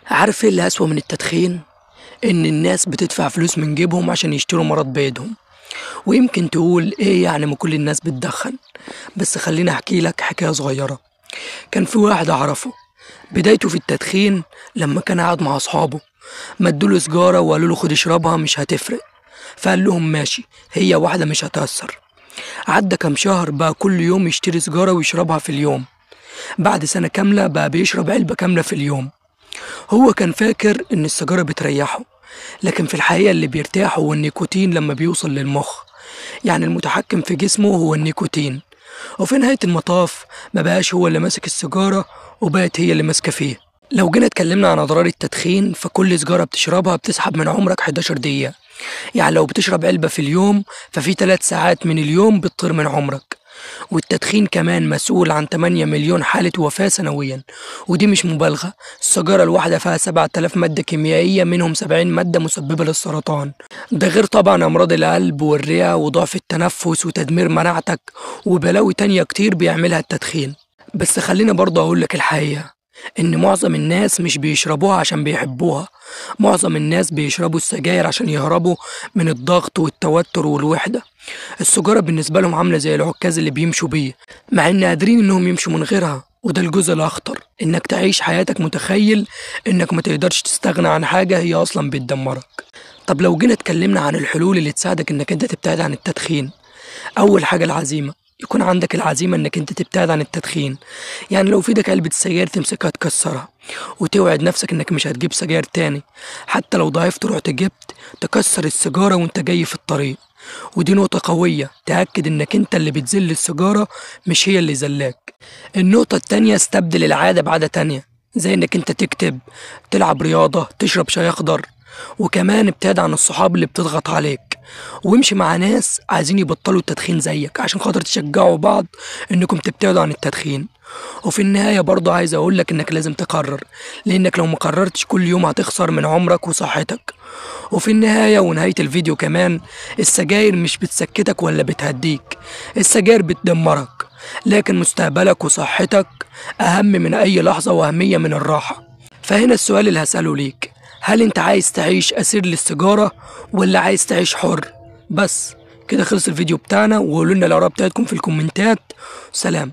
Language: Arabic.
عارف ايه اللي أسوأ من التدخين؟ إن الناس بتدفع فلوس من جيبهم عشان يشتروا مرض بإيدهم. ويمكن تقول ايه يعني ما كل الناس بتدخن؟ بس خليني احكي لك حكاية صغيرة. كان في واحد اعرفه، بدايته في التدخين لما كان قاعد مع اصحابه، مدوله سجارة وقالوا له خد اشربها مش هتفرق. فقال لهم ماشي، هي واحدة مش هتأثر. عدى كام شهر بقى كل يوم يشتري سجارة ويشربها في اليوم. بعد سنة كاملة بقى بيشرب علبة كاملة في اليوم. هو كان فاكر إن السيجارة بتريحه، لكن في الحقيقة اللي بيرتاح هو النيكوتين لما بيوصل للمخ. يعني المتحكم في جسمه هو النيكوتين. وفي نهاية المطاف ما بقاش هو اللي ماسك السيجارة، وبقت هي اللي ماسكة فيه. لو جينا اتكلمنا عن أضرار التدخين، فكل سيجارة بتشربها بتسحب من عمرك 11 دقيقة. يعني لو بتشرب علبة في اليوم ففي 3 ساعات من اليوم بتطير من عمرك. والتدخين كمان مسؤول عن 8 مليون حالة وفاة سنويا، ودي مش مبالغة. السيجارة الواحدة فيها 7000 مادة كيميائية، منهم 70 مادة مسببة للسرطان. ده غير طبعا أمراض القلب والرئة وضعف التنفس وتدمير مناعتك وبلاوي تانية كتير بيعملها التدخين. بس خليني برضه أقولك الحقيقة، إن معظم الناس مش بيشربوها عشان بيحبوها. معظم الناس بيشربوا السجاير عشان يهربوا من الضغط والتوتر والوحدة. السجارة بالنسبة لهم عاملة زي العكاز اللي بيمشوا بيه، مع إن قادرين إنهم يمشوا من غيرها. وده الجزء الأخطر، إنك تعيش حياتك متخيل إنك ما تقدرش تستغنى عن حاجة هي أصلا بتدمرك. طب لو جينا اتكلمنا عن الحلول اللي تساعدك إنك أنت تبتعد عن التدخين، أول حاجة العزيمة. يكون عندك العزيمة إنك أنت تبتعد عن التدخين. يعني لو في ايدك علبة سجاير تمسكها تكسرها، وتوعد نفسك إنك مش هتجيب سجاير تاني. حتى لو ضعفت رحت جبت، تكسر السيجارة وأنت جاي في الطريق. ودي نقطة قوية تأكد إنك أنت اللي بتذل السيجارة، مش هي اللي زلاك. النقطة التانية، استبدل العادة بعادة تانية، زي إنك أنت تكتب، تلعب رياضة، تشرب شاي أخضر. وكمان ابتعد عن الصحاب اللي بتضغط عليك، وامشي مع ناس عايزين يبطلوا التدخين زيك عشان خاطر تشجعوا بعض إنكم تبتعدوا عن التدخين. وفي النهاية برضه عايز أقولك إنك لازم تقرر، لأنك لو مقررتش كل يوم هتخسر من عمرك وصحتك. وفي النهاية ونهاية الفيديو كمان، السجاير مش بتسكتك ولا بتهديك، السجاير بتدمرك. لكن مستقبلك وصحتك أهم من أي لحظة وأهمية من الراحة. فهنا السؤال اللي هسأله ليك، هل أنت عايز تعيش أسير للسيجارة ولا عايز تعيش حر؟ بس كده خلص الفيديو بتاعنا، وقولوا لنا الآراء بتاعتكم في الكومنتات. سلام.